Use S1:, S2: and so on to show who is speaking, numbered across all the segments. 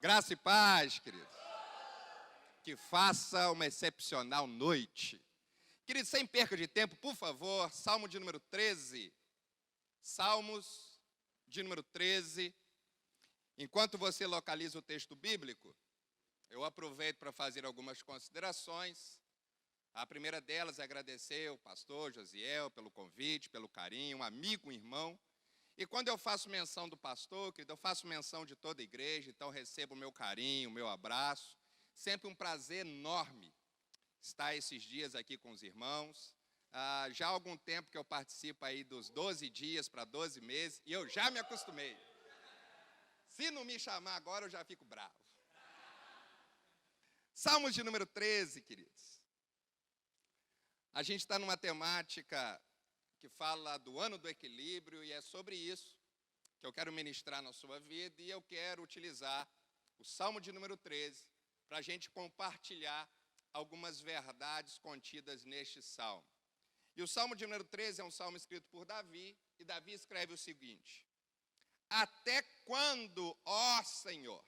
S1: Graça e paz, queridos. Que faça uma excepcional noite. Queridos, sem perca de tempo, por favor, Salmo de número 13. Salmos de número 13. Enquanto você localiza o texto bíblico, eu aproveito para fazer algumas considerações. A primeira delas é agradecer ao pastor Josiel pelo convite, pelo carinho, um amigo, um irmão. E quando eu faço menção do pastor, querido, eu faço menção de toda a igreja, então recebo o meu carinho, o meu abraço. Sempre um prazer enorme estar esses dias aqui com os irmãos. Já há algum tempo que eu participo aí dos 12 dias para 12 meses e eu já me acostumei. Se não me chamar agora, eu já fico bravo. Salmos de número 13, queridos. A gente está numa temática que fala do ano do equilíbrio, e é sobre isso que eu quero ministrar na sua vida, e eu quero utilizar o Salmo de número 13 para a gente compartilhar algumas verdades contidas neste Salmo. E o Salmo de número 13 é um salmo escrito por Davi, e Davi escreve o seguinte: até quando, ó Senhor,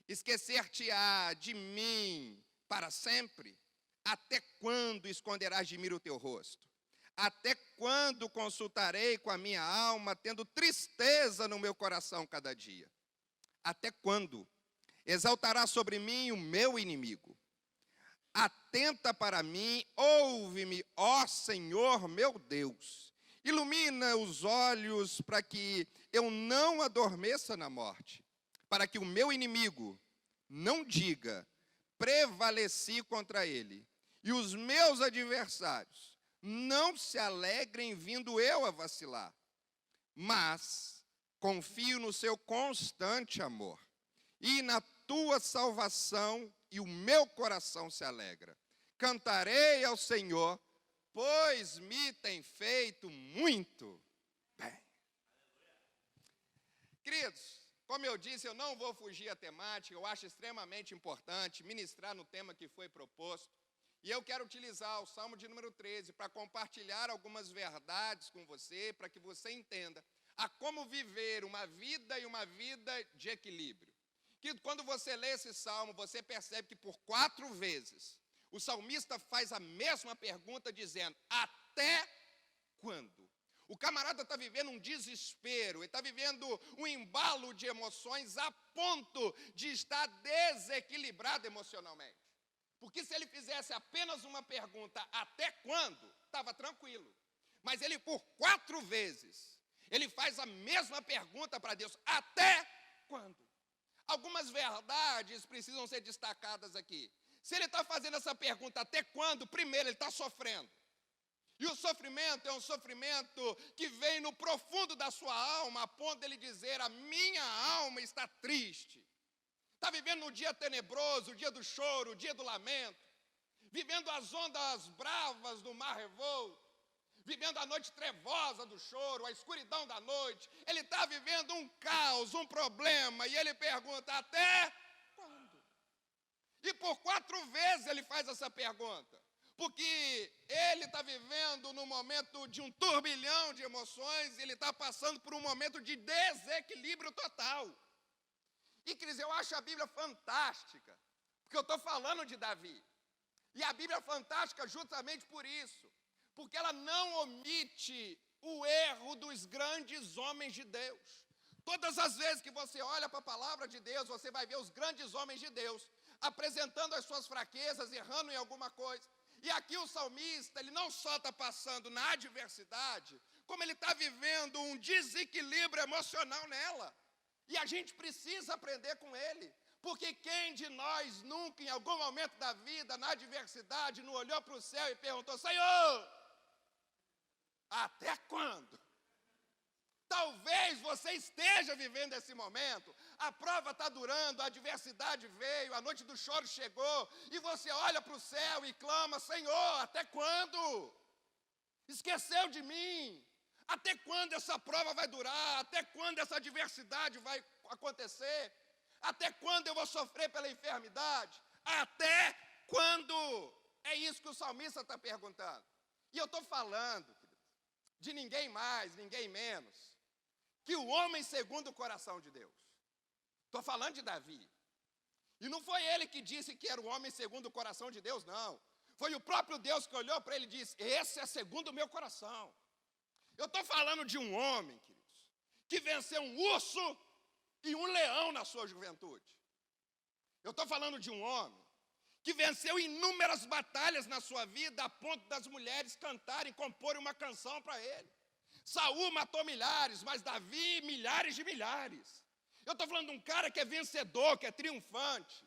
S1: esquecer-te-á de mim para sempre? Até quando esconderás de mim o teu rosto? Até quando consultarei com a minha alma, tendo tristeza no meu coração cada dia? Até quando exaltará sobre mim o meu inimigo? Atenta para mim, ouve-me, ó Senhor meu Deus. Ilumina os olhos para que eu não adormeça na morte, para que o meu inimigo não diga, prevaleci contra ele, e os meus adversários não se alegrem vindo eu a vacilar, mas confio no seu constante amor, e na tua salvação, e o meu coração se alegra. Cantarei ao Senhor, pois me tem feito muito bem. Queridos, como eu disse, eu não vou fugir à temática, eu acho extremamente importante ministrar no tema que foi proposto. E eu quero utilizar o Salmo de número 13 para compartilhar algumas verdades com você, para que você entenda a como viver uma vida de equilíbrio. Que quando você lê esse Salmo, você percebe que por 4 vezes o salmista faz a mesma pergunta dizendo, até quando? O camarada está vivendo um desespero, ele está vivendo um embalo de emoções a ponto de estar desequilibrado emocionalmente. Porque se ele fizesse apenas uma pergunta, até quando, estava tranquilo. Mas ele, por 4 vezes, ele faz a mesma pergunta para Deus, até quando? Algumas verdades precisam ser destacadas aqui. Se ele está fazendo essa pergunta, até quando? Primeiro, ele está sofrendo. E o sofrimento é um sofrimento que vem no profundo da sua alma, a ponto de ele dizer, a minha alma está triste. Está vivendo um dia tenebroso, o dia do choro, o dia do lamento, vivendo as ondas bravas do mar revolto, vivendo a noite trevosa do choro, a escuridão da noite. Ele está vivendo um caos, um problema, e ele pergunta, até quando? E por 4 vezes ele faz essa pergunta, porque ele está vivendo num momento de um turbilhão de emoções, ele está passando por um momento de desequilíbrio total. E, queridos, eu acho a Bíblia fantástica, porque eu estou falando de Davi. E a Bíblia é fantástica justamente por isso, porque ela não omite o erro dos grandes homens de Deus. Todas as vezes que você olha para a palavra de Deus, você vai ver os grandes homens de Deus apresentando as suas fraquezas, errando em alguma coisa. E aqui o salmista, ele não só está passando na adversidade, como ele está vivendo um desequilíbrio emocional nela. E a gente precisa aprender com ele, porque quem de nós nunca, em algum momento da vida, na adversidade, não olhou para o céu e perguntou, Senhor, até quando? Talvez você esteja vivendo esse momento, a prova está durando, a adversidade veio, a noite do choro chegou, e você olha para o céu e clama, Senhor, até quando? Esqueceu de mim? Até quando essa prova vai durar? Até quando essa adversidade vai acontecer? Até quando eu vou sofrer pela enfermidade? Até quando? É isso que o salmista está perguntando. E eu estou falando de ninguém mais, ninguém menos, que o homem segundo o coração de Deus. Estou falando de Davi. E não foi ele que disse que era o homem segundo o coração de Deus, não. Foi o próprio Deus que olhou para ele e disse: esse é segundo o meu coração. Eu estou falando de um homem, queridos, que venceu um urso e um leão na sua juventude. Eu estou falando de um homem que venceu inúmeras batalhas na sua vida, a ponto das mulheres cantarem, comporem uma canção para ele. Saul matou milhares, mas Davi milhares de milhares. Eu estou falando de um cara que é vencedor, que é triunfante.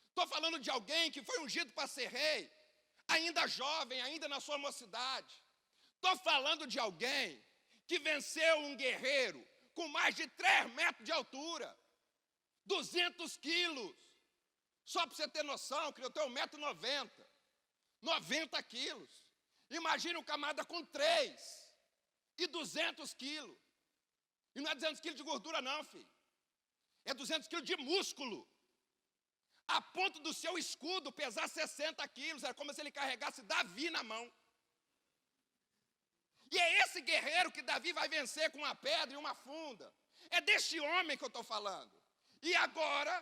S1: Estou falando de alguém que foi ungido para ser rei, ainda jovem, ainda na sua mocidade. Estou falando de alguém que venceu um guerreiro com mais de 3 metros de altura, 200 quilos. Só para você ter noção, que eu tenho 1,90 m, 90 quilos. Imagine um camarada com 3 e 200 quilos. E não é 200 quilos de gordura não, filho. É 200 quilos de músculo. A ponto do seu escudo pesar 60 quilos. Era como se ele carregasse Davi na mão. E é esse guerreiro que Davi vai vencer com uma pedra e uma funda. É deste homem que eu estou falando. E agora,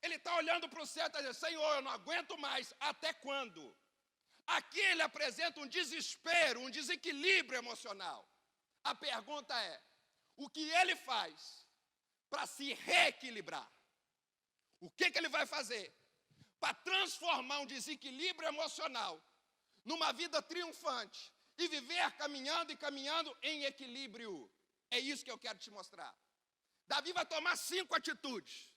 S1: ele está olhando para o céu e está dizendo: Senhor, eu não aguento mais. Até quando? Aqui ele apresenta um desespero, um desequilíbrio emocional. A pergunta é: o que ele faz para se reequilibrar? O que ele vai fazer para transformar um desequilíbrio emocional numa vida triunfante e viver caminhando e caminhando em equilíbrio? É isso que eu quero te mostrar. Davi vai tomar 5 atitudes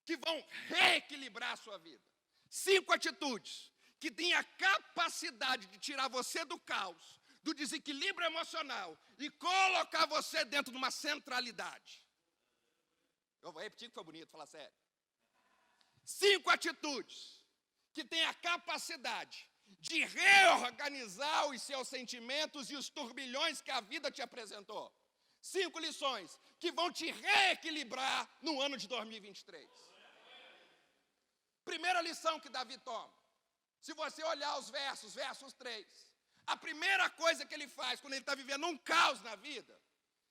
S1: que vão reequilibrar a sua vida. 5 atitudes que têm a capacidade de tirar você do caos, do desequilíbrio emocional e colocar você dentro de uma centralidade. Eu vou repetir que foi bonito, falar sério. 5 atitudes que têm a capacidade de reorganizar os seus sentimentos e os turbilhões que a vida te apresentou. 5 lições que vão te reequilibrar no ano de 2023. Primeira lição que Davi toma. Se você olhar os versos 3, a primeira coisa que ele faz quando ele está vivendo um caos na vida,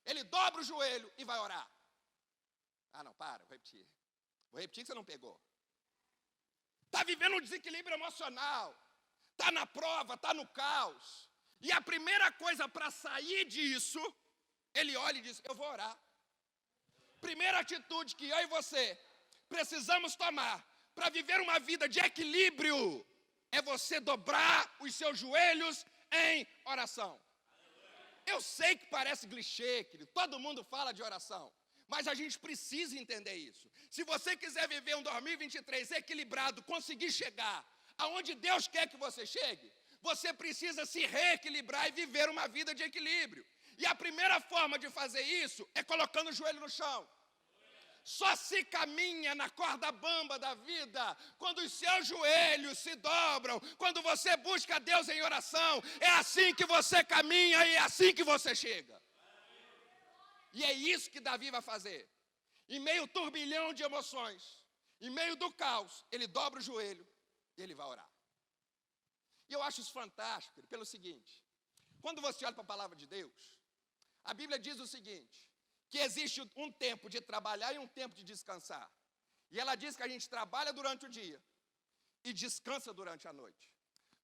S1: ele dobra o joelho e vai orar. Ah, não, para, vou repetir. Vou repetir que você não pegou. Está vivendo um desequilíbrio emocional. Está na prova, está no caos. E a primeira coisa para sair disso, ele olha e diz: eu vou orar. Primeira atitude que eu e você precisamos tomar para viver uma vida de equilíbrio é você dobrar os seus joelhos em oração. Eu sei que parece clichê, querido, todo mundo fala de oração, mas a gente precisa entender isso. Se você quiser viver um 2023 equilibrado, conseguir chegar aonde Deus quer que você chegue, você precisa se reequilibrar e viver uma vida de equilíbrio. E a primeira forma de fazer isso é colocando o joelho no chão. Só se caminha na corda bamba da vida quando os seus joelhos se dobram, quando você busca Deus em oração. É assim que você caminha e é assim que você chega. E é isso que Davi vai fazer. Em meio ao turbilhão de emoções, em meio do caos, ele dobra o joelho e ele vai orar. E eu acho isso fantástico, pelo seguinte: quando você olha para a palavra de Deus, a Bíblia diz o seguinte, que existe um tempo de trabalhar e um tempo de descansar. E ela diz que a gente trabalha durante o dia e descansa durante a noite.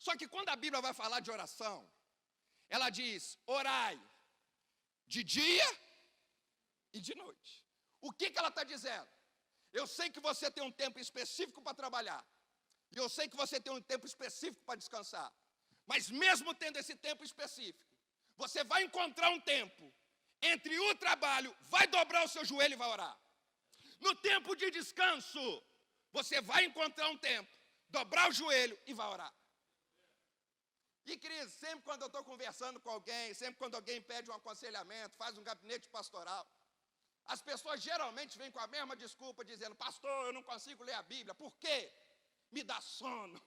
S1: Só que quando a Bíblia vai falar de oração, ela diz: orai de dia e de noite. O que ela está dizendo? Eu sei que você tem um tempo específico para trabalhar, e eu sei que você tem um tempo específico para descansar, mas mesmo tendo esse tempo específico, você vai encontrar um tempo entre o trabalho, vai dobrar o seu joelho e vai orar. No tempo de descanso, você vai encontrar um tempo, dobrar o joelho e vai orar. E, queridos, sempre quando eu estou conversando com alguém, sempre quando alguém pede um aconselhamento, faz um gabinete pastoral, as pessoas geralmente vêm com a mesma desculpa, dizendo: pastor, eu não consigo ler a Bíblia. Por quê? Me dá sono.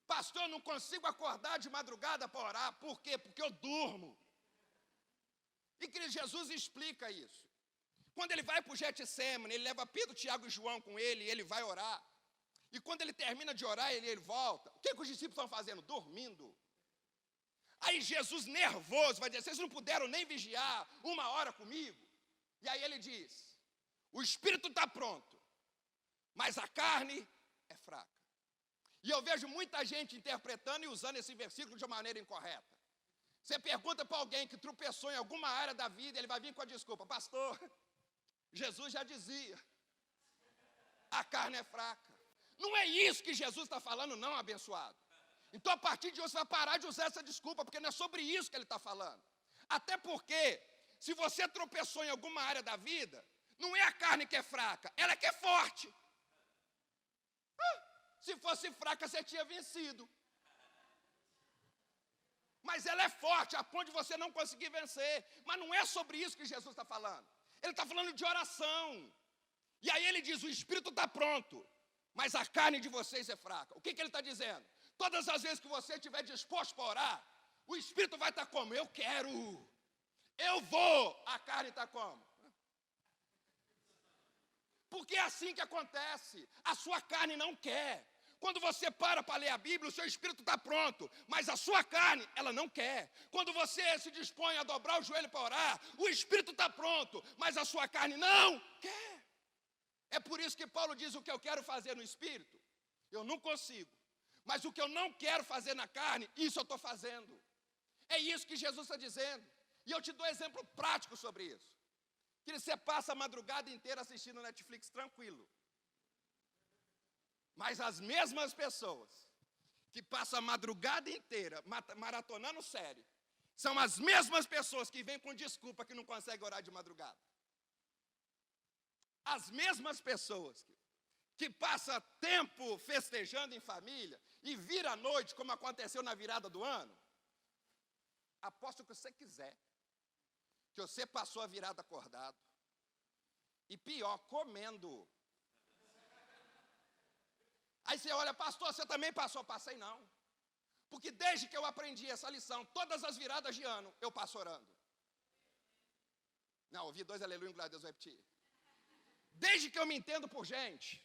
S1: Pastor, eu não consigo acordar de madrugada para orar. Por quê? Porque eu durmo. E que Jesus explica isso. Quando ele vai para o Getsemane, ele leva Pedro, Tiago e João com ele, e ele vai orar. E quando ele termina de orar, ele volta. O que os discípulos estão fazendo? Dormindo. Aí Jesus, nervoso, vai dizer: vocês não puderam nem vigiar 1 hora comigo? E aí ele diz: O espírito está pronto, mas a carne é fraca. E eu vejo muita gente interpretando e usando esse versículo de uma maneira incorreta. Você pergunta para alguém que tropeçou em alguma área da vida, ele vai vir com a desculpa: pastor, Jesus já dizia, a carne é fraca. Não é isso que Jesus está falando, não, abençoado. Então, a partir de hoje, você vai parar de usar essa desculpa, porque não é sobre isso que ele está falando. Até porque, se você tropeçou em alguma área da vida, não é a carne que é fraca, ela que é forte. Se fosse fraca, você tinha vencido. Mas ela é forte, a ponto de você não conseguir vencer. Mas não é sobre isso que Jesus está falando. Ele está falando de oração. E aí ele diz, o espírito está pronto, mas a carne de vocês é fraca. O que ele está dizendo? Todas as vezes que você estiver disposto para orar, o espírito vai estar como? Eu quero. Eu vou. A carne está como? Porque é assim que acontece. A sua carne não quer. Quando você para ler a Bíblia, o seu espírito está pronto, mas a sua carne, ela não quer. Quando você se dispõe a dobrar o joelho para orar, o espírito está pronto, mas a sua carne não quer. É por isso que Paulo diz, o que eu quero fazer no espírito, eu não consigo. Mas o que eu não quero fazer na carne, isso eu estou fazendo. É isso que Jesus está dizendo. E eu te dou exemplo prático sobre isso. Que você passa a madrugada inteira assistindo Netflix tranquilo. Mas as mesmas pessoas que passam a madrugada inteira maratonando série, são as mesmas pessoas que vêm com desculpa que não conseguem orar de madrugada. As mesmas pessoas que passam tempo festejando em família e vira à noite, como aconteceu na virada do ano, aposto que você quiser, que você passou a virada acordado, e pior, comendo. Aí você olha, pastor, você também passou? Passei não. Porque desde que eu aprendi essa lição, todas as viradas de ano, eu passo orando. Não, ouvi 2 aleluia, glória a Deus, vou repetir. Desde que eu me entendo por gente,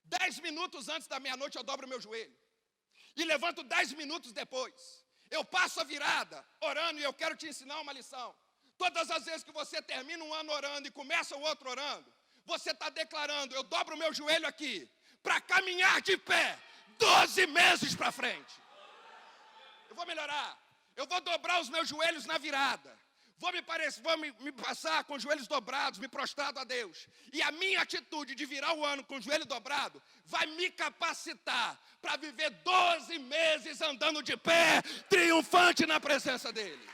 S1: 10 minutos antes da meia-noite eu dobro meu joelho. E levanto 10 minutos depois. Eu passo a virada orando e eu quero te ensinar uma lição. Todas as vezes que você termina um ano orando e começa o outro orando, você está declarando, eu dobro o meu joelho aqui, para caminhar de pé 12 meses para frente. Eu vou melhorar. Eu vou dobrar os meus joelhos na virada. Vou me passar com os joelhos dobrados, me prostrado a Deus. E a minha atitude de virar o ano com o joelho dobrado vai me capacitar para viver 12 meses andando de pé, triunfante na presença dEle.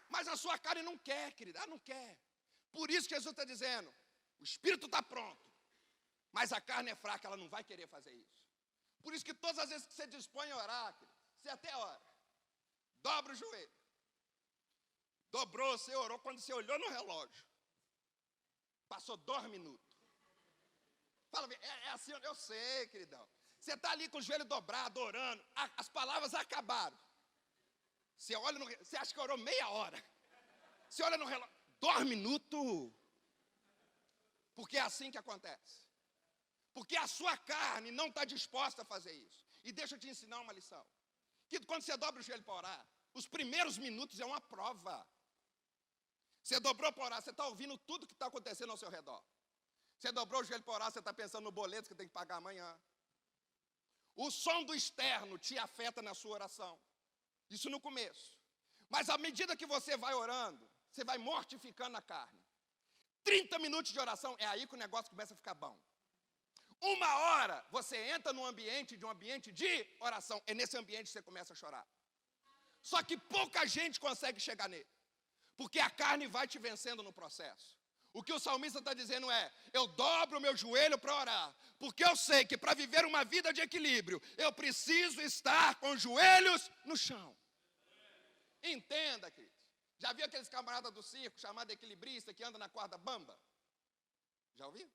S1: Mas a sua carne não quer, querida, não quer. Por isso que Jesus está dizendo, o espírito está pronto, mas a carne é fraca, ela não vai querer fazer isso. Por isso que todas as vezes que você dispõe a orar, querida, você até ora, dobra o joelho. Dobrou, você orou, quando você olhou no relógio, passou 2 minutos. Fala, é assim, eu sei, queridão. Você está ali com o joelho dobrado, orando, as palavras acabaram. Você olha você acha que orou meia hora. Você olha no relógio, 2 minutos. Porque é assim que acontece. Porque a sua carne não está disposta a fazer isso. E deixa eu te ensinar uma lição. Que quando você dobra o joelho para orar, os primeiros minutos é uma prova. Você dobrou para orar, você está ouvindo tudo que está acontecendo ao seu redor. Você dobrou o joelho para orar, você está pensando no boleto que tem que pagar amanhã. O som do externo te afeta na sua oração. Isso no começo. Mas à medida que você vai orando, você vai mortificando a carne. 30 minutos de oração, é aí que o negócio começa a ficar bom. 1 hora, você entra num ambiente de oração. É nesse ambiente que você começa a chorar. Só que pouca gente consegue chegar nele. Porque a carne vai te vencendo no processo. O que o salmista está dizendo é, eu dobro o meu joelho para orar, porque eu sei que para viver uma vida de equilíbrio, eu preciso estar com os joelhos no chão. Entenda, querido. Já viu aqueles camaradas do circo, chamado equilibrista, que anda na corda bamba? Já ouviu?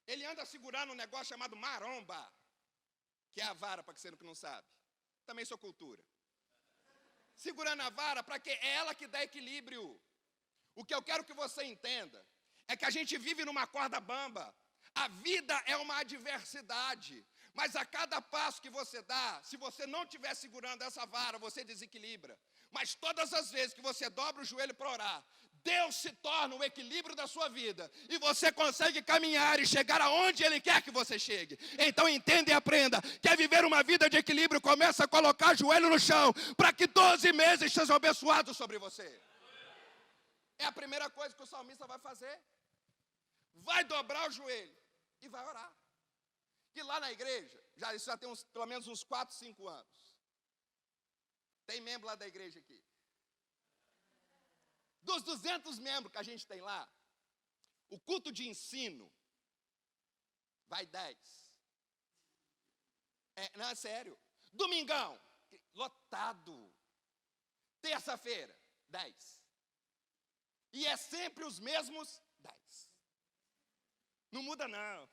S1: Ele anda segurando um negócio chamado maromba, que é a vara, para você que não sabe. Também sou cultura. Segurando a vara, para que é ela que dá equilíbrio. O que eu quero que você entenda é que a gente vive numa corda bamba. A vida é uma adversidade, Mas a cada passo que você dá, se você não estiver segurando essa vara, você desequilibra. Mas todas as vezes que você dobra o joelho para orar, Deus se torna o equilíbrio da sua vida. E você consegue caminhar e chegar aonde Ele quer que você chegue. Então entenda e aprenda. Quer viver uma vida de equilíbrio? Começa a colocar joelho no chão, para que 12 meses sejam abençoados sobre você. É a primeira coisa que o salmista vai fazer. Vai dobrar o joelho e vai orar. Que lá na igreja, isso já tem pelo menos uns 4, 5 anos. Tem membro lá da igreja aqui. Dos 200 membros que a gente tem lá, o culto de ensino vai 10. Não, é sério. Domingão, lotado. Terça-feira, 10. E é sempre os mesmos 10. Não muda não.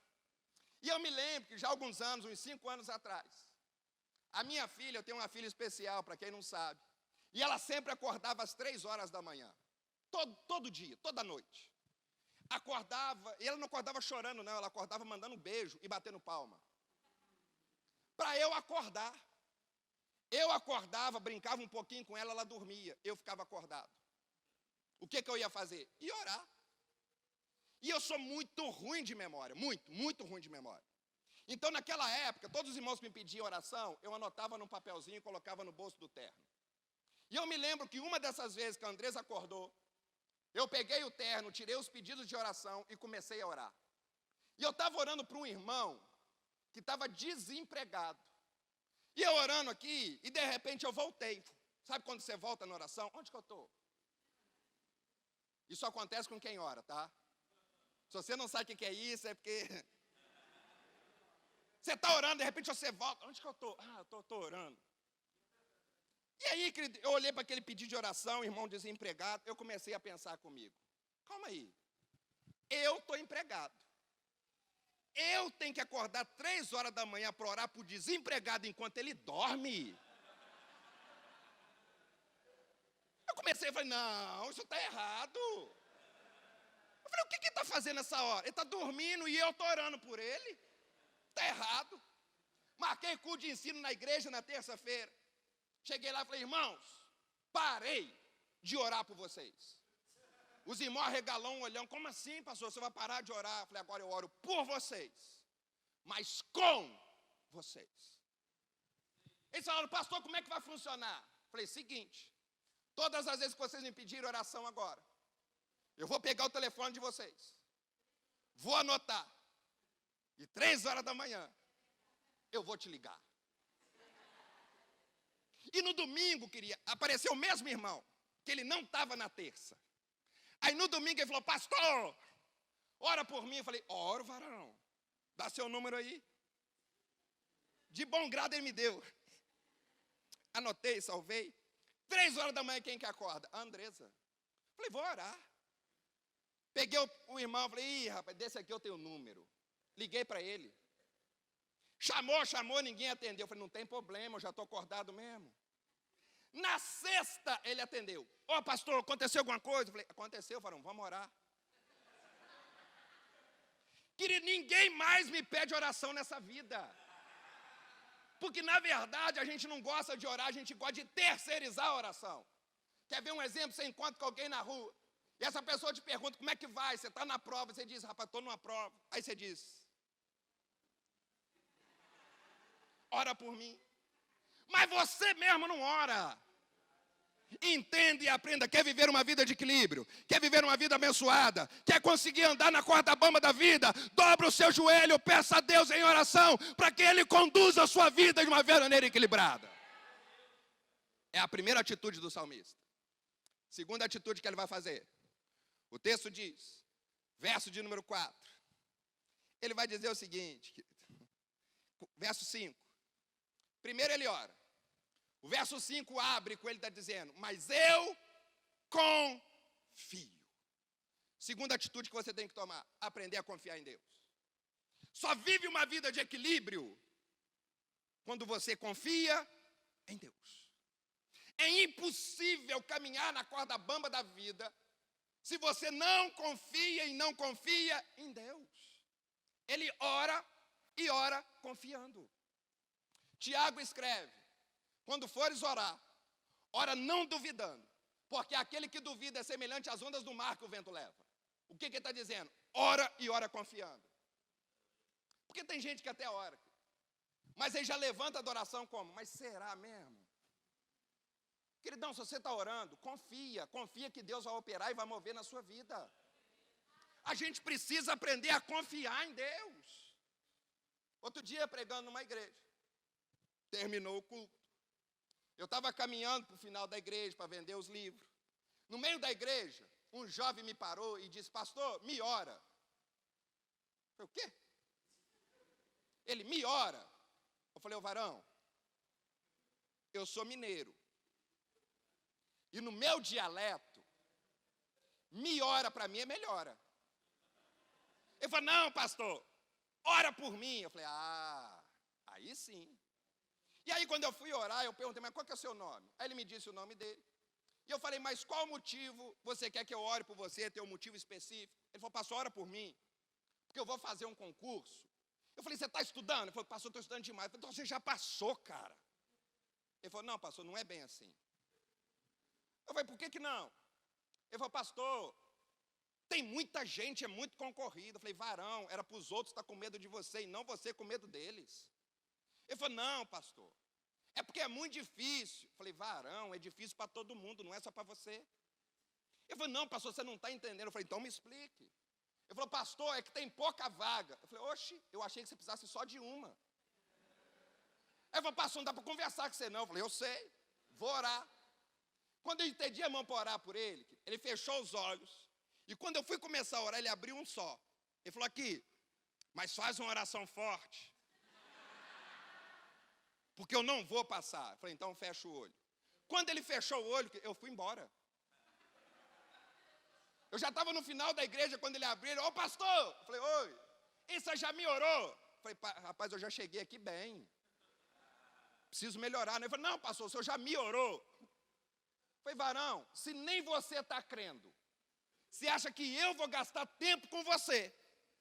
S1: E eu me lembro que já há alguns anos, uns 5 anos atrás, a minha filha, eu tenho uma filha especial, para quem não sabe, e ela sempre acordava às 3 horas da manhã. Todo dia, toda noite. Acordava, e ela não acordava chorando não, ela acordava mandando um beijo e batendo palma. Para eu acordar. Eu acordava, brincava um pouquinho com ela, ela dormia, eu ficava acordado. O que eu ia fazer? Ia orar. E eu sou muito ruim de memória, muito ruim de memória. Então, naquela época, todos os irmãos que me pediam oração, eu anotava num papelzinho e colocava no bolso do terno. E eu me lembro que uma dessas vezes que a Andresa acordou, eu peguei o terno, tirei os pedidos de oração e comecei a orar. E eu estava orando para um irmão que estava desempregado. E eu orando aqui, e de repente eu voltei. Sabe quando você volta na oração? Onde que eu estou? Isso acontece com quem ora, tá? Se você não sabe o que é isso, é porque... Você está orando, de repente você volta. Onde que eu estou? Eu estou orando. E aí, querido, eu olhei para aquele pedido de oração, irmão desempregado, eu comecei a pensar comigo. Calma aí. Eu estou empregado. Eu tenho que acordar 3 horas da manhã para orar para o desempregado enquanto ele dorme. Eu comecei a falar, não, isso está errado. Eu falei, o que ele está fazendo nessa hora? Ele está dormindo e eu estou orando por ele? Está errado. Marquei culto de ensino na igreja na terça-feira. Cheguei lá e falei, irmãos, parei de orar por vocês. Os irmãos arregalaram um olhão, como assim, pastor? Você vai parar de orar? Eu falei, agora eu oro por vocês, mas com vocês. Eles falaram, pastor, como é que vai funcionar? Eu falei, seguinte, todas as vezes que vocês me pedirem oração agora, eu vou pegar o telefone de vocês, vou anotar, e 3 horas da manhã, eu vou te ligar. E no domingo, apareceu o mesmo irmão, que ele não estava na terça. Aí no domingo ele falou, pastor, ora por mim. Eu falei, oro, varão, dá seu número aí. De bom grado ele me deu. Anotei, salvei. 3 horas da manhã, quem que acorda? A Andresa. Falei, vou orar. Peguei o irmão, falei, ih, rapaz, desse aqui eu tenho o número. Liguei para ele. Chamou, ninguém atendeu. Eu falei, não tem problema, eu já estou acordado mesmo. Na sexta, ele atendeu. Ô, pastor, aconteceu alguma coisa? Eu falei, aconteceu, varão, vamos orar. Querido, ninguém mais me pede oração nessa vida. Porque, na verdade, a gente não gosta de orar, a gente gosta de terceirizar a oração. Quer ver um exemplo? Você encontra com alguém na rua, e essa pessoa te pergunta, como é que vai? Você está na prova, você diz, rapaz, estou numa prova. Aí você diz, ora por mim. Mas você mesmo não ora. Entenda e aprenda. Quer viver uma vida de equilíbrio? Quer viver uma vida abençoada? Quer conseguir andar na corda bamba da vida? Dobra o seu joelho, peça a Deus em oração, para que Ele conduza a sua vida de uma maneira equilibrada. É a primeira atitude do salmista. Segunda atitude que ele vai fazer. O texto diz, verso de número 4. Ele vai dizer o seguinte, verso 5. Primeiro ele ora. O verso 5 abre com ele está dizendo, mas eu confio. Segunda atitude que você tem que tomar, aprender a confiar em Deus. Só vive uma vida de equilíbrio quando você confia em Deus. É impossível caminhar na corda bamba da vida se você não confia em Deus. Ele ora e ora confiando. Tiago escreve, quando fores orar, ora não duvidando, porque aquele que duvida é semelhante às ondas do mar que o vento leva. O que ele está dizendo? Ora e ora confiando. Porque tem gente que até ora, mas aí já levanta a adoração como? Mas será mesmo? Queridão, se você está orando, confia que Deus vai operar e vai mover na sua vida. A gente precisa aprender a confiar em Deus. Outro dia, pregando numa igreja, terminou o culto. Eu estava caminhando para o final da igreja para vender os livros. No meio da igreja, um jovem me parou e disse, pastor, me ora. Eu falei, o quê? Ele, me ora. Eu falei, ô varão, eu sou mineiro. E no meu dialeto, me ora para mim é melhora. Ele falou, não, pastor, ora por mim. Eu falei, aí sim. E aí, quando eu fui orar, eu perguntei, mas qual que é o seu nome? Aí ele me disse o nome dele. E eu falei, mas qual motivo você quer que eu ore por você? Tem um motivo específico? Ele falou, pastor, ora por mim, porque eu vou fazer um concurso. Eu falei, você está estudando? Ele falou, pastor, estou estudando demais. Eu falei, então você já passou, cara. Ele falou, não, pastor, não é bem assim. Eu falei, por que não? Ele falou, pastor, tem muita gente, é muito concorrido. Eu falei, varão, era para os outros estar com medo de você e não você com medo deles. Ele falou, não, pastor, é porque é muito difícil. Eu falei, varão, é difícil para todo mundo, não é só para você. Ele falou, não, pastor, você não está entendendo. Eu falei, então me explique. Ele falou, pastor, é que tem pouca vaga. Eu falei, oxe, eu achei que você precisasse só de uma. Ele falou, pastor, não dá para conversar com você não. Eu falei, eu sei, vou orar. Quando eu estendi a mão para orar por ele, ele fechou os olhos. E quando eu fui começar a orar, ele abriu um só. Ele falou, aqui, mas faz uma oração forte. Porque eu não vou passar. Eu falei, então fecha o olho. Quando ele fechou o olho, eu fui embora. Eu já estava no final da igreja, quando ele abriu, ô pastor! Eu falei, oi, e você já me orou? Eu falei, rapaz, eu já cheguei aqui bem. Preciso melhorar. Ele falou, não, pastor, o senhor já me orou. Eu falei, varão, se nem você está crendo, se acha que eu vou gastar tempo com você,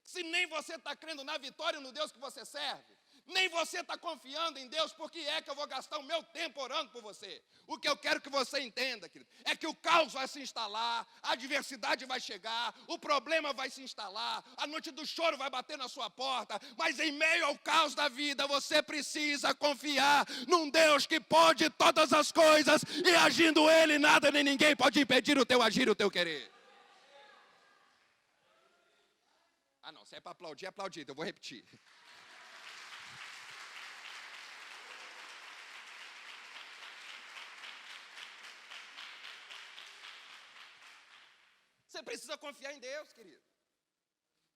S1: se nem você está crendo na vitória no Deus que você serve, nem você está confiando em Deus, por que é que eu vou gastar o meu tempo orando por você? O que eu quero que você entenda, querido, é que o caos vai se instalar, a adversidade vai chegar, o problema vai se instalar, a noite do choro vai bater na sua porta, mas em meio ao caos da vida, você precisa confiar num Deus que pode todas as coisas, e agindo Ele, nada nem ninguém pode impedir o teu agir e o teu querer. Ah não, se é para aplaudir, é aplaudido, eu vou repetir. Você precisa confiar em Deus, querido.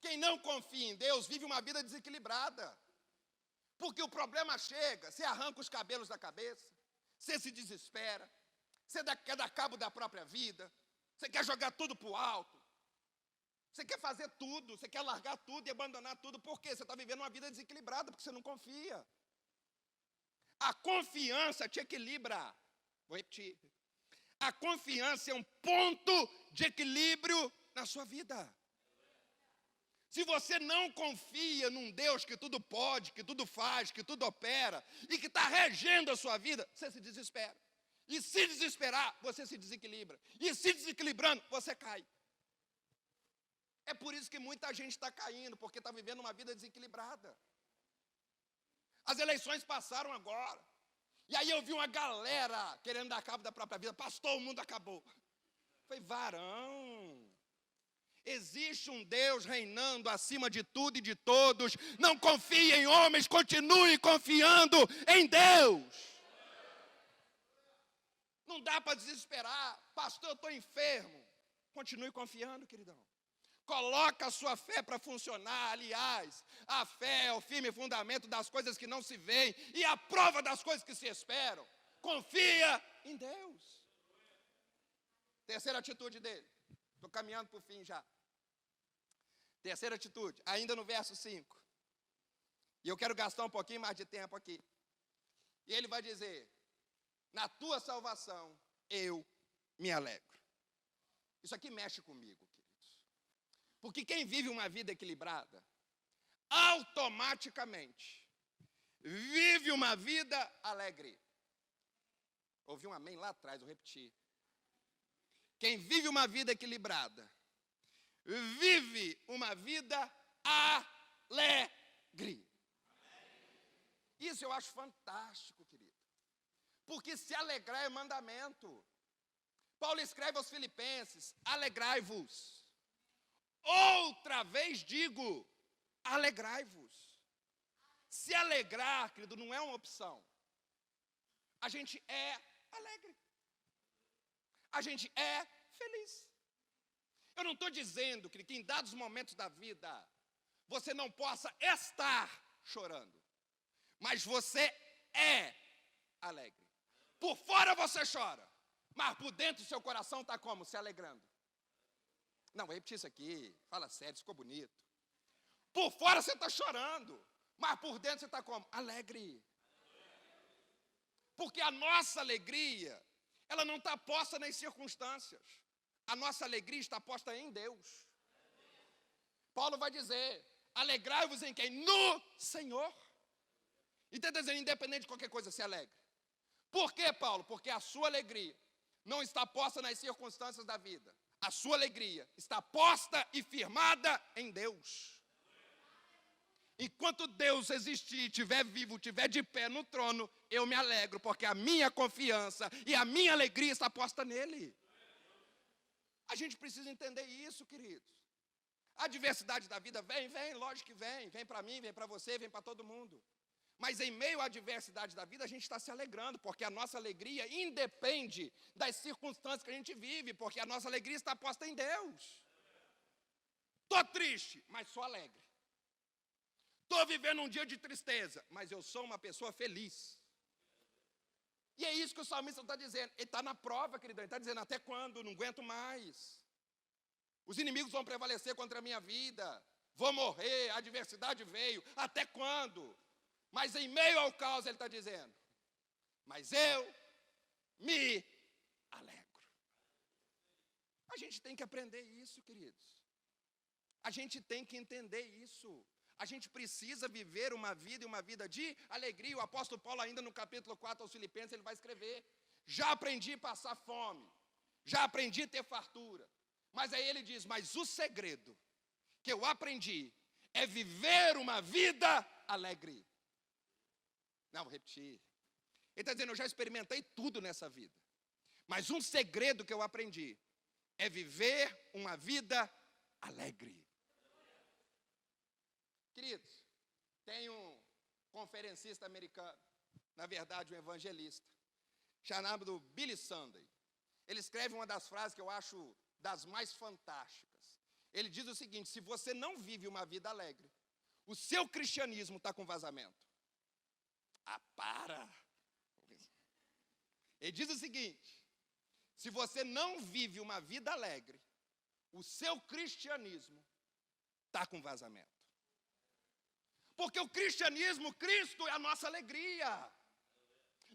S1: Quem não confia em Deus vive uma vida desequilibrada. Porque o problema chega, você arranca os cabelos da cabeça, você se desespera, você quer dar cabo da própria vida, você quer jogar tudo para o alto, você quer fazer tudo, você quer largar tudo e abandonar tudo. Por quê? Você está vivendo uma vida desequilibrada, porque você não confia. A confiança te equilibra. Vou repetir. A confiança é um ponto de equilíbrio na sua vida. Se você não confia num Deus que tudo pode, que tudo faz, que tudo opera e que está regendo a sua vida, você se desespera. E se desesperar, você se desequilibra. E se desequilibrando, você cai. É por isso que muita gente está caindo, porque está vivendo uma vida desequilibrada. As eleições passaram agora. E aí eu vi uma galera querendo dar cabo da própria vida. Pastor, o mundo acabou. Falei, varão, existe um Deus reinando acima de tudo e de todos. Não confie em homens, continue confiando em Deus. Não dá para desesperar. Pastor, eu estou enfermo. Continue confiando, queridão. Coloca a sua fé para funcionar. Aliás, a fé é o firme fundamento das coisas que não se veem e a prova das coisas que se esperam. Confia em Deus. Terceira atitude dele. Estou caminhando para o fim já. Terceira atitude, ainda no verso 5. E eu quero gastar um pouquinho mais de tempo aqui. E ele vai dizer, na tua salvação eu me alegro. Isso aqui mexe comigo. Porque quem vive uma vida equilibrada, automaticamente vive uma vida alegre. Ouvi um amém lá atrás, eu repeti. Quem vive uma vida equilibrada, vive uma vida alegre. Isso eu acho fantástico, querido. Porque se alegrar é mandamento. Paulo escreve aos Filipenses: alegrai-vos. Outra vez digo, alegrai-vos. Se alegrar, querido, não é uma opção. A gente é alegre. A gente é feliz. Eu não estou dizendo, querido, que em dados momentos da vida você não possa estar chorando. Mas você é alegre. Por fora você chora, mas por dentro do seu coração está como? Se alegrando. Não, vou repetir isso aqui. Fala sério, ficou bonito. Por fora você está chorando, mas por dentro você está como? Alegre. Porque a nossa alegria, ela não está posta nas circunstâncias. A nossa alegria está posta em Deus. Paulo vai dizer: alegrai-vos em quem? No Senhor. E está dizendo, independente de qualquer coisa, se alegre. Por quê, Paulo? Porque a sua alegria não está posta nas circunstâncias da vida. A sua alegria está posta e firmada em Deus. Enquanto Deus existir, estiver vivo, estiver de pé no trono, eu me alegro, porque a minha confiança e a minha alegria está posta nele. A gente precisa entender isso, queridos. A adversidade da vida vem, lógico que vem. Vem para mim, vem para você, vem para todo mundo. Mas em meio à adversidade da vida, a gente está se alegrando, porque a nossa alegria independe das circunstâncias que a gente vive, porque a nossa alegria está posta em Deus. Estou triste, mas sou alegre. Estou vivendo um dia de tristeza, mas eu sou uma pessoa feliz. E é isso que o salmista está dizendo. Ele está na prova, queridão. Ele está dizendo, até quando? Não aguento mais. Os inimigos vão prevalecer contra a minha vida. Vou morrer, a adversidade veio. Até quando? Mas em meio ao caos, ele está dizendo, mas eu me alegro. A gente tem que aprender isso, queridos. A gente tem que entender isso. A gente precisa viver uma vida e uma vida de alegria. O apóstolo Paulo, ainda no capítulo 4 aos Filipenses, ele vai escrever: já aprendi a passar fome, já aprendi a ter fartura. Mas aí ele diz, mas o segredo que eu aprendi é viver uma vida alegre. Não, vou repetir. Ele está dizendo, eu já experimentei tudo nessa vida. Mas um segredo que eu aprendi é viver uma vida alegre. Queridos, tem um conferencista americano, na verdade um evangelista, chamado Billy Sunday. Ele escreve uma das frases que eu acho das mais fantásticas. Ele diz o seguinte: se você não vive uma vida alegre, o seu cristianismo está com vazamento. Ah, para! Ele diz o seguinte: se você não vive uma vida alegre, o seu cristianismo está com vazamento. Porque o cristianismo, Cristo é a nossa alegria.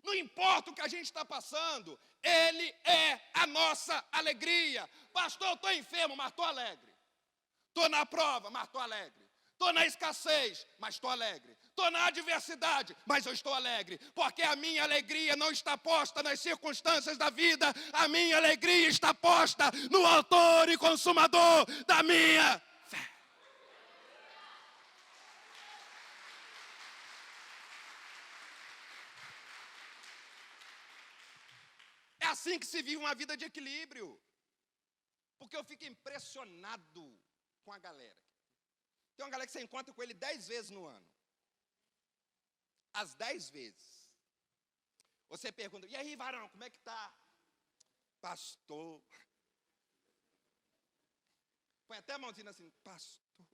S1: Não importa o que a gente está passando, Ele é a nossa alegria. Pastor, eu estou enfermo, mas estou alegre. Estou na prova, mas estou alegre. Estou na escassez, mas estou alegre. Estou na adversidade, mas eu estou alegre. Porque a minha alegria não está posta nas circunstâncias da vida. A minha alegria está posta no autor e consumador da minha fé. É assim que se vive uma vida de equilíbrio. Porque eu fico impressionado com a galera. Tem uma galera que você encontra com ele 10 vezes no ano. As 10 vezes. Você pergunta, e aí, varão, como é que tá? Pastor. Põe até a mãozinha assim, pastor.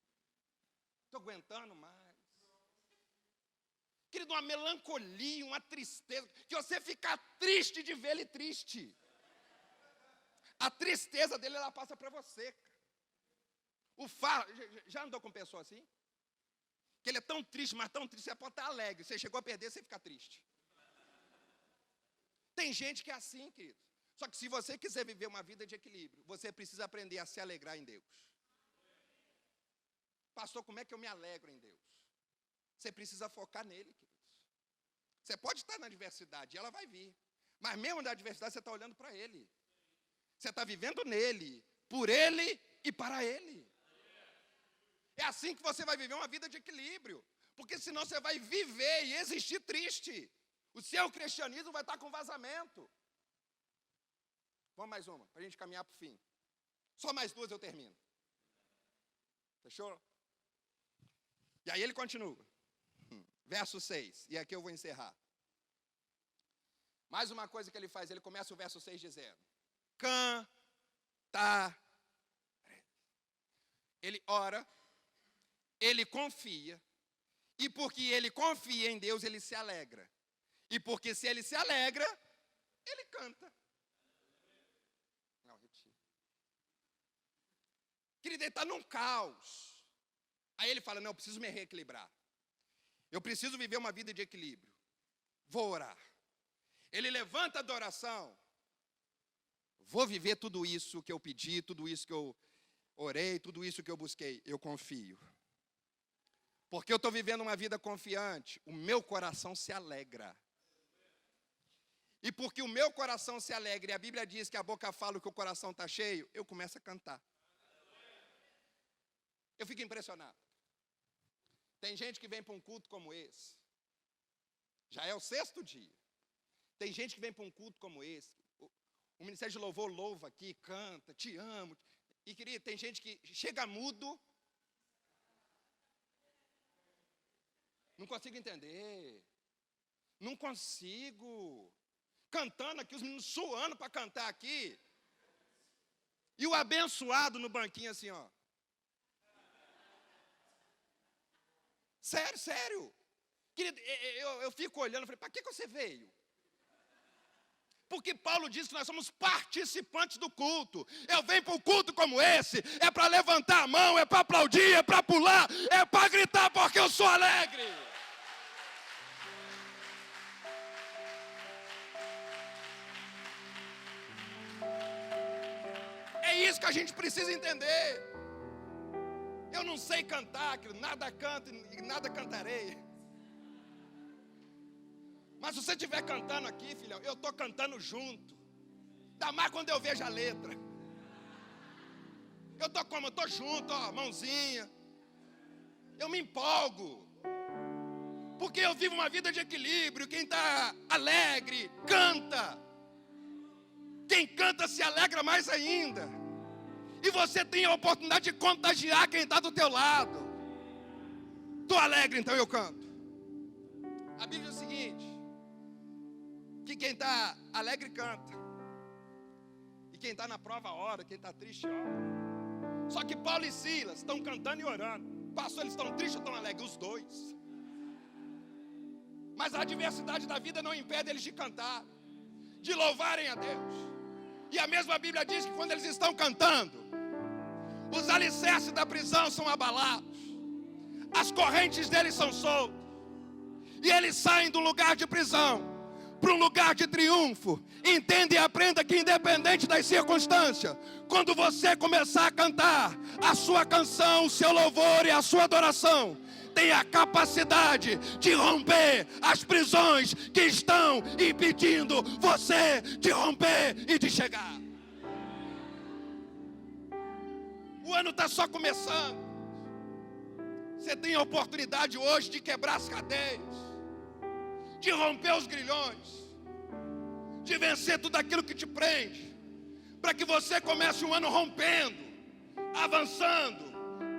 S1: Estou aguentando mais. Querido, uma melancolia, uma tristeza, que você fica triste de ver ele triste. A tristeza dele, ela passa para você. Já andou com pessoa assim? Que ele é tão triste, mas tão triste, você pode estar alegre. Você chegou a perder, você fica triste. Tem gente que é assim, querido. Só que se você quiser viver uma vida de equilíbrio, você precisa aprender a se alegrar em Deus. Pastor, como é que eu me alegro em Deus? Você precisa focar nele, queridos. Você pode estar na adversidade, e ela vai vir. Mas mesmo na adversidade, você está olhando para Ele. Você está vivendo nele, por Ele e para Ele. É assim que você vai viver uma vida de equilíbrio. Porque senão você vai viver e existir triste. O seu cristianismo vai estar com vazamento. Vamos mais uma, para a gente caminhar para o fim. Só mais duas eu termino. Fechou? E aí ele continua. Verso 6. E aqui eu vou encerrar. Mais uma coisa que ele faz. Ele começa o verso 6 dizendo: cantar. Ele ora. Ele confia. E porque ele confia em Deus, ele se alegra. E porque se ele se alegra, ele canta. Não, retira. Querido, ele está num caos. Aí ele fala, não, eu preciso me reequilibrar. Eu preciso viver uma vida de equilíbrio. Vou orar. Ele levanta a adoração. Vou viver tudo isso que eu pedi, tudo isso que eu orei, tudo isso que eu busquei. Eu confio. Porque eu estou vivendo uma vida confiante, o meu coração se alegra. E porque o meu coração se alegra, e a Bíblia diz que a boca fala que o coração está cheio, eu começo a cantar. Eu fico impressionado. Tem gente que vem para um culto como esse. Já é o 6º dia. Tem gente que vem para um culto como esse. O Ministério de Louvor louva aqui, canta, te amo. E querido, tem gente que chega mudo. Não consigo entender. Não consigo. Cantando aqui, os meninos suando para cantar aqui. E o abençoado no banquinho assim, ó. Sério, sério. Querido, eu fico olhando, falei, para que você veio? Porque Paulo diz que nós somos participantes do culto. Eu venho para um culto como esse, é para levantar a mão, é para aplaudir, é para pular, é para gritar porque eu sou alegre. É isso que a gente precisa entender. Eu não sei cantar, nada canto e nada cantarei. Mas se você estiver cantando aqui, filhão, eu estou cantando junto. Ainda mais quando eu vejo a letra. Eu estou como? Eu estou junto, ó, mãozinha. Eu me empolgo. Porque eu vivo uma vida de equilíbrio. Quem está alegre, canta. Quem canta se alegra mais ainda. E você tem a oportunidade de contagiar quem está do teu lado. Estou alegre, então eu canto. A Bíblia diz o seguinte: que quem está alegre canta. E quem está na prova ora, quem está triste ora. Só que Paulo e Silas estão cantando e orando. Pastor, eles estão tristes ou estão alegres? Os dois. Mas a adversidade da vida não impede eles de cantar, de louvarem a Deus. E a mesma Bíblia diz que quando eles estão cantando, os alicerces da prisão são abalados, as correntes deles são soltas, e eles saem do lugar de prisão para um lugar de triunfo. Entenda e aprenda que independente das circunstâncias, quando você começar a cantar a sua canção, o seu louvor e a sua adoração, tem a capacidade de romper as prisões que estão impedindo você de romper e de chegar. O ano está só começando. Você tem a oportunidade hoje de quebrar as cadeias, de romper os grilhões, de vencer tudo aquilo que te prende, para que você comece um ano rompendo, avançando,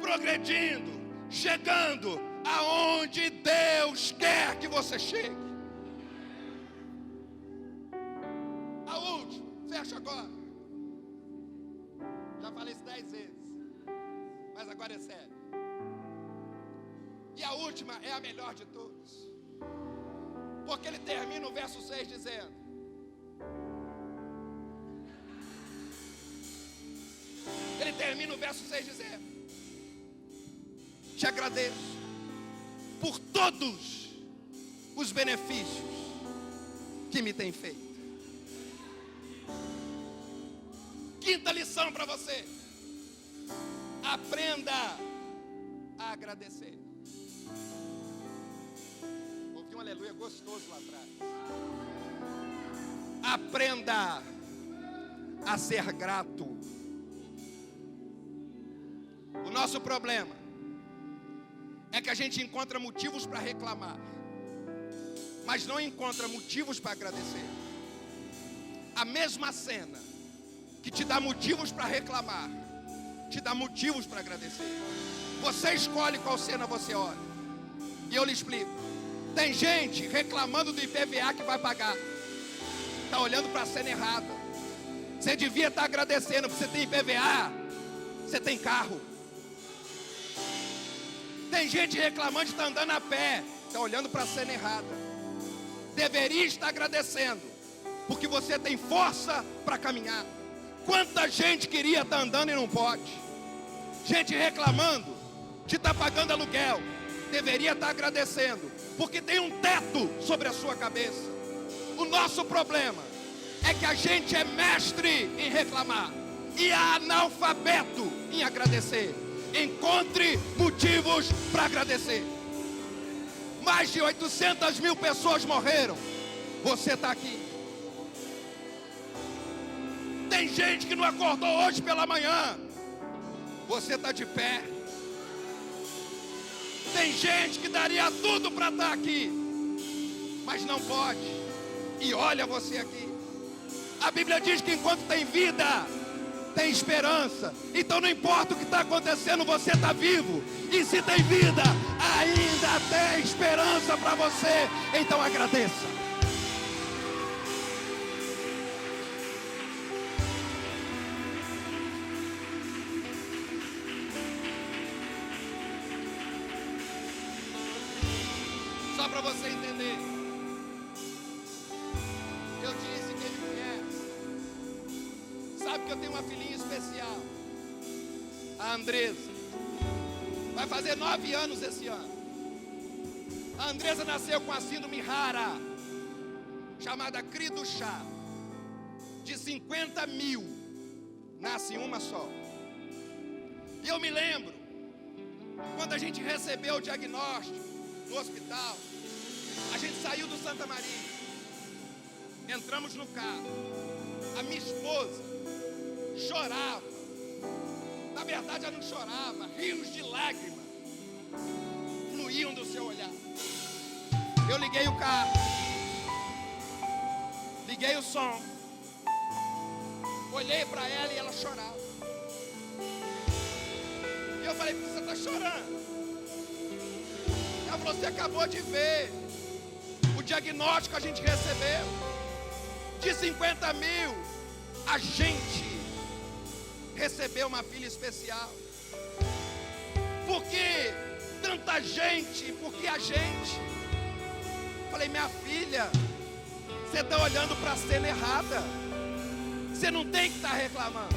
S1: progredindo, chegando aonde Deus quer que você chegue. A última, fecha agora. Já falei isso 10 vezes, mas agora é sério. E a última é a melhor de todas, porque ele termina o verso 6 dizendo: ele termina o verso 6 dizendo: te agradeço por todos os benefícios que me tem feito. Quinta lição para você: aprenda a agradecer. Ouvi um aleluia gostoso lá atrás. Aprenda a ser grato. O nosso problema é que a gente encontra motivos para reclamar, mas não encontra motivos para agradecer. A mesma cena que te dá motivos para reclamar, te dá motivos para agradecer. Você escolhe qual cena você olha. E eu lhe explico. Tem gente reclamando do IPVA que vai pagar. Está olhando para a cena errada. Você devia estar agradecendo, porque você tem IPVA, você tem carro. Tem gente reclamando de estar andando a pé. Está olhando para a cena errada. Deveria estar agradecendo, porque você tem força para caminhar. Quanta gente queria estar andando e não pode. Gente reclamando de estar pagando aluguel. Deveria estar agradecendo, porque tem um teto sobre a sua cabeça. O nosso problema é que a gente é mestre em reclamar e é analfabeto em agradecer. Encontre motivos para agradecer. Mais de 800 mil pessoas morreram. Você está aqui. Tem gente que não acordou hoje pela manhã. Você está de pé. Tem gente que daria tudo para estar aqui, mas não pode. E olha você aqui. A Bíblia diz que enquanto tem vida, tem esperança. Então não importa o que está acontecendo, você está vivo. E se tem vida, ainda tem esperança para você. Então agradeça. Só para você entender. Eu disse, quem me conhece sabe que eu tenho uma filhinha especial, a Andresa. Vai fazer 9 anos esse ano. A Andresa nasceu com a síndrome rara, chamada cri do chá. De 50 mil, nasce uma só. E eu me lembro, quando a gente recebeu o diagnóstico no hospital, a gente saiu do Santa Maria, entramos no carro. A minha esposa chorava. Na verdade ela não chorava, rios de lágrimas fluíam do seu olhar. Eu liguei o carro, liguei o som, olhei para ela e ela chorava. E eu falei, por que você está chorando? Ela falou, você acabou de ver o diagnóstico que a gente recebeu. De 50 mil, a gente recebeu uma filha especial. Por que tanta gente? Por que a gente? Falei, minha filha, você está olhando para a cena errada. Você não tem que estar reclamando,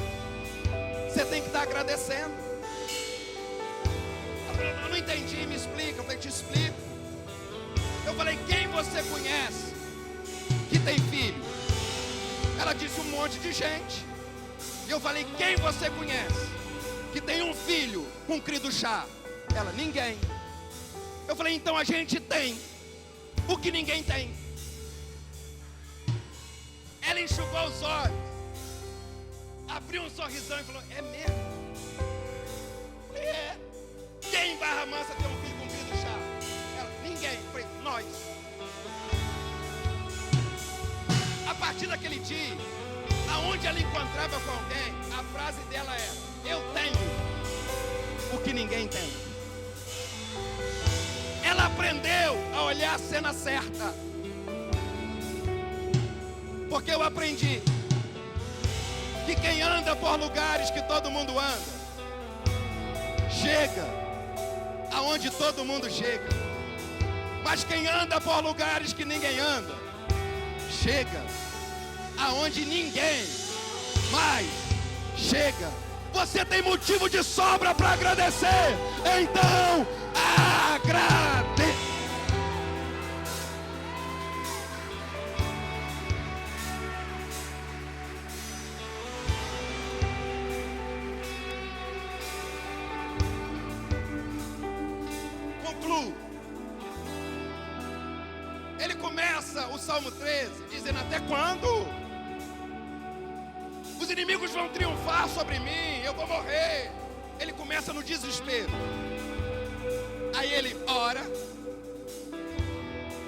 S1: você tem que estar agradecendo. Ela falou, eu não entendi, me explica. Eu falei, te explico. Eu falei, quem você conhece que tem filho? Ela disse, um monte de gente. E eu falei, quem você conhece que tem um filho com cri do chá? Ela, ninguém. Eu falei, então a gente tem o que ninguém tem. Ela enxugou os olhos, abriu um sorrisão e falou, é mesmo? Eu falei, é. Quem em Barra Mansa tem um filho com cri do chá? Ela, ninguém. Eu falei, nós. A partir daquele dia, aonde ela encontrava com alguém, a frase dela era, eu tenho o que ninguém tem. Ela aprendeu a olhar a cena certa. Porque eu aprendi que quem anda por lugares que todo mundo anda, chega aonde todo mundo chega. Mas quem anda por lugares que ninguém anda, chega aonde ninguém mais chega. Você tem motivo de sobra para agradecer. Então, agradeça. Concluo. começa o Salmo 13 dizendo: até quando? Os inimigos vão triunfar sobre mim, eu vou morrer. Ele começa no desespero. Aí ele ora,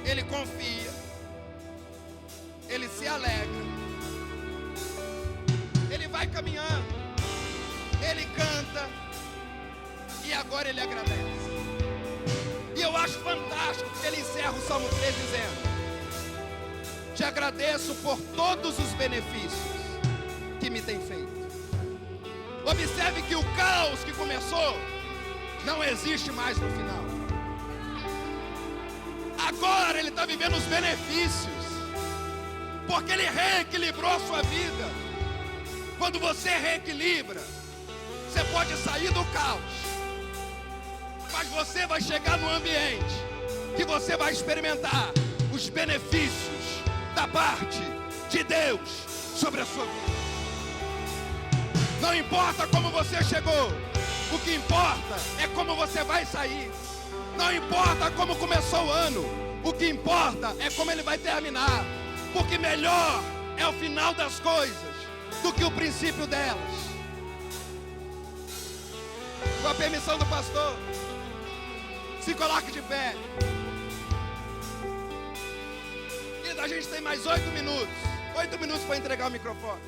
S1: ele confia, ele se alegra, ele vai caminhando, ele canta e agora ele agradece. E eu acho fantástico que ele encerra o Salmo 3 dizendo: te agradeço por todos os benefícios que me tem feito. Observe que o caos que começou não existe mais no final. Agora ele está vivendo os benefícios, porque ele reequilibrou a sua vida. Quando você reequilibra, você pode sair do caos, mas você vai chegar no ambiente que você vai experimentar os benefícios da parte de Deus sobre a sua vida. Não importa como você chegou, o que importa é como você vai sair. Não importa como começou o ano, o que importa é como ele vai terminar. Porque melhor é o final das coisas do que o princípio delas. Com a permissão do pastor, se coloque de pé. Querida, a gente tem mais 8 minutos. 8 minutos para entregar o microfone.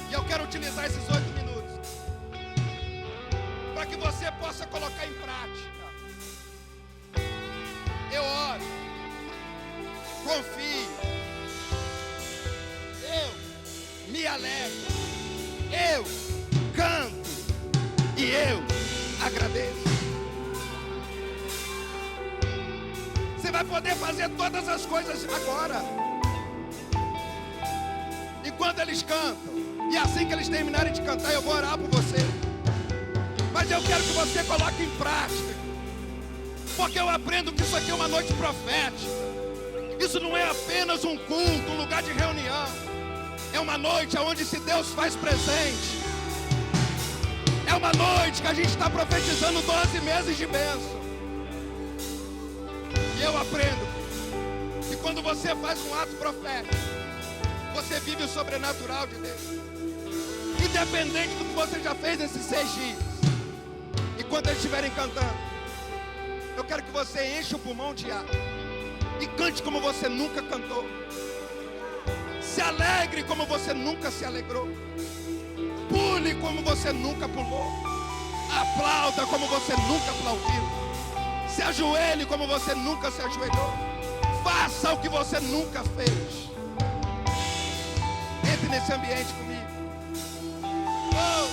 S1: E eu quero utilizar esses 8 minutos para que você possa colocar em prática. Eu oro, confio, eu me alegro, eu canto e eu agradeço. Você vai poder fazer todas as coisas agora. E quando eles cantam, e assim que eles terminarem de cantar, eu vou orar por você. Mas eu quero que você coloque em prática, porque eu aprendo que isso aqui é uma noite profética. Isso não é apenas um culto, um lugar de reunião. É uma noite onde se Deus faz presente. É uma noite que a gente está profetizando 12 meses de bênção. E eu aprendo que quando você faz um ato profético, você vive o sobrenatural de Deus. Independente do que você já fez nesses 6 dias. E quando eles estiverem cantando, eu quero que você encha o pulmão de ar e cante como você nunca cantou. Se alegre como você nunca se alegrou. Pule como você nunca pulou. Aplauda como você nunca aplaudiu. Se ajoelhe como você nunca se ajoelhou. Faça o que você nunca fez. Entre nesse ambiente comigo. Oh!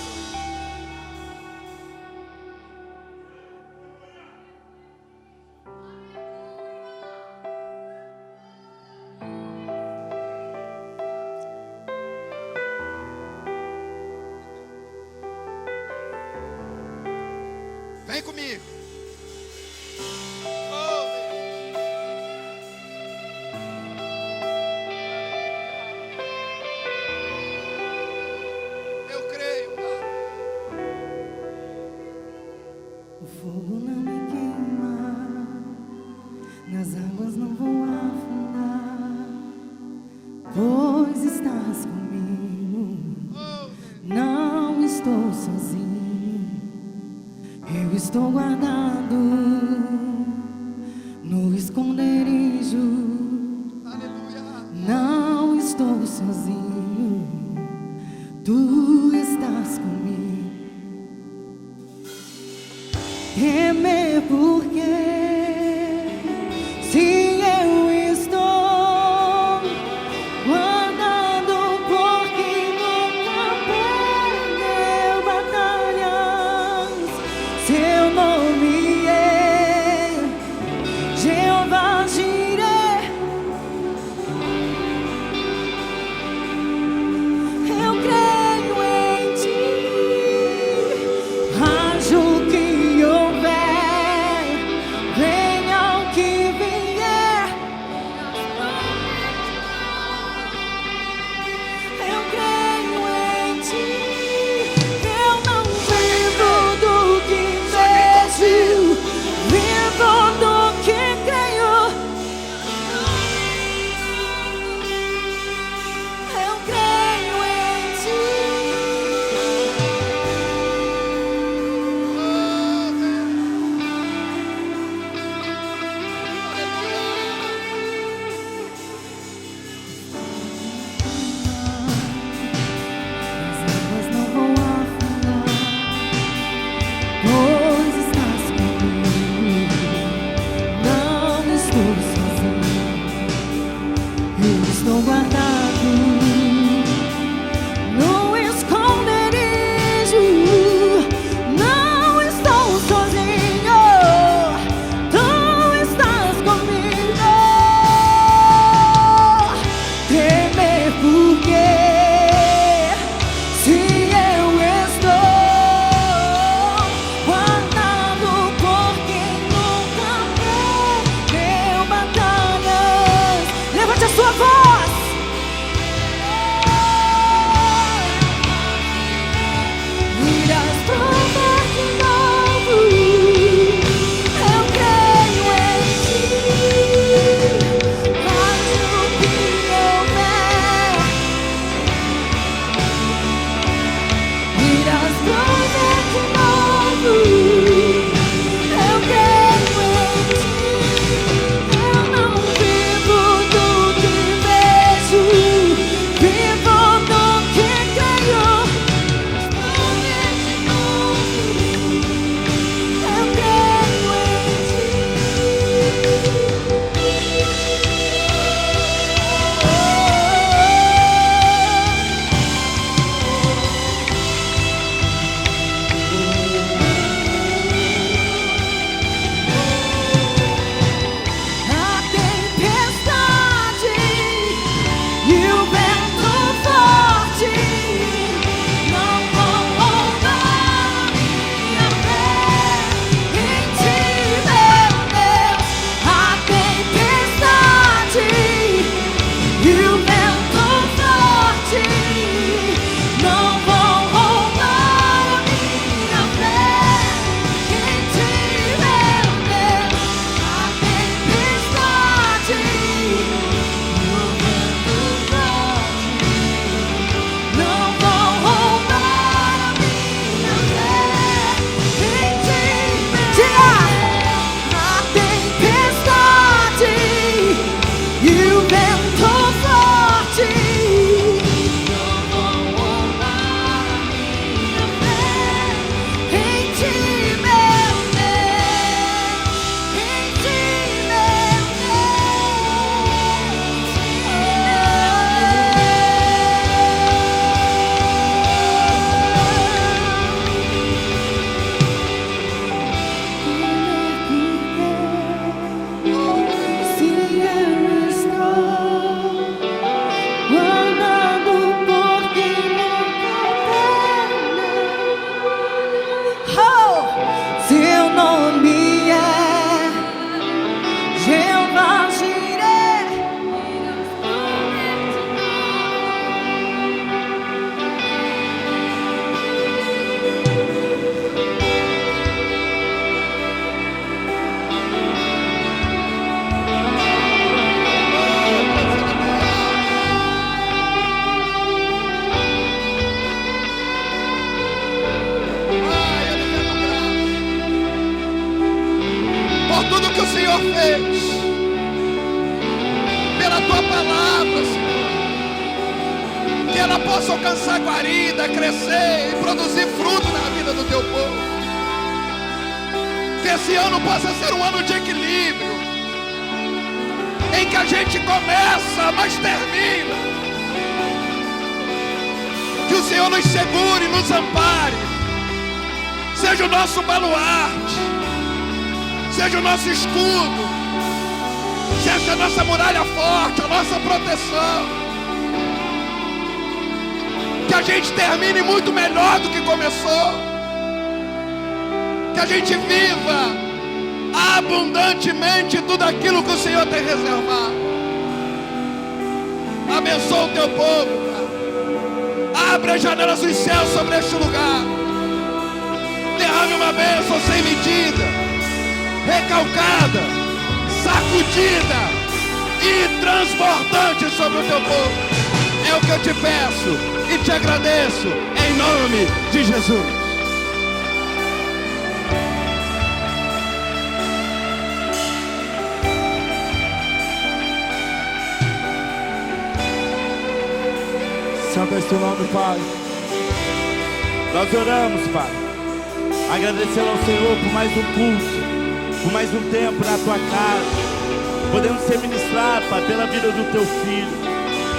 S1: Vem comigo. Oh, eu creio, Pai.
S2: O fogo não me queima, nas águas não vou afundar, pois estás comigo.
S1: Oh,
S2: Não estou sozinho. Eu estou guardado no esconderijo.
S1: aleluia.
S2: Não estou sozinho. Tu estás comigo. Temer porque se eu estou guardado, porque nunca perdeu batalhas. Seu nome é Jeová Jireh. Eu creio em ti. Haja o que houver,
S1: fez, pela tua palavra, Senhor. Que ela possa alcançar guarida, crescer e produzir fruto na vida do teu povo. Que esse ano possa ser um ano de equilíbrio, em que a gente começa, mas termina. Que o Senhor nos segure, nos ampare, seja o nosso baluarte, seja o nosso escudo, seja a nossa muralha forte, a nossa proteção. Que a gente termine muito melhor do que começou. Que a gente viva abundantemente tudo aquilo que o Senhor tem reservado. Abençoa o teu povo, Pai. Abre as janelas dos céus sobre este lugar. Derrame uma bênção sem medida, recalcada, sacudida e transbordante sobre o teu povo. É o que eu te peço e te agradeço em nome de Jesus.
S3: Santo é teu nome, Pai. Nós oramos, Pai, agradecendo ao Senhor por mais um culto, por mais um tempo na tua casa, podemos ser ministrados, Pai, pela vida do teu filho.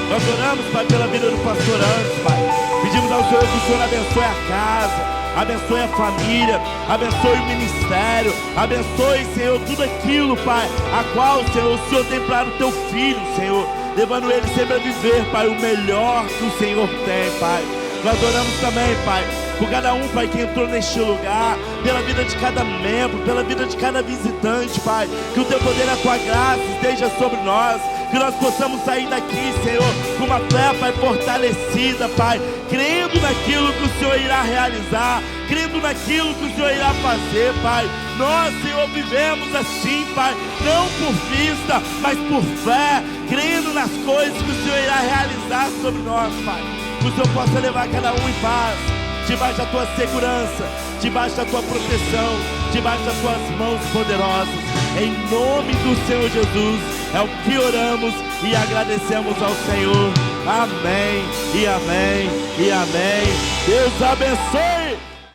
S3: Nós oramos, Pai, pela vida do pastor Anderson, Pai. Pedimos ao Senhor que o Senhor abençoe a casa, abençoe a família, abençoe o ministério, abençoe, Senhor, tudo aquilo, Pai, a qual, Senhor, o Senhor tem para o teu filho, Senhor, levando ele sempre a viver, Pai, o melhor que o Senhor tem, Pai. Nós oramos também, Pai, por cada um, Pai, que entrou neste lugar, pela vida de cada membro, pela vida de cada visitante, Pai. Que o teu poder e a tua graça esteja sobre nós, que nós possamos sair daqui, Senhor, com uma fé, Pai, fortalecida, Pai, crendo naquilo que o Senhor irá realizar, crendo naquilo que o Senhor irá fazer, Pai. Nós, Senhor, vivemos assim, Pai, não por vista, mas por fé, crendo nas coisas que o Senhor irá realizar sobre nós, Pai. Que o Senhor possa levar cada um em paz, debaixo da tua segurança, debaixo da tua proteção, debaixo das tuas mãos poderosas. Em nome do Senhor Jesus, é o que oramos e agradecemos ao Senhor. Amém, e amém, e amém. Deus abençoe.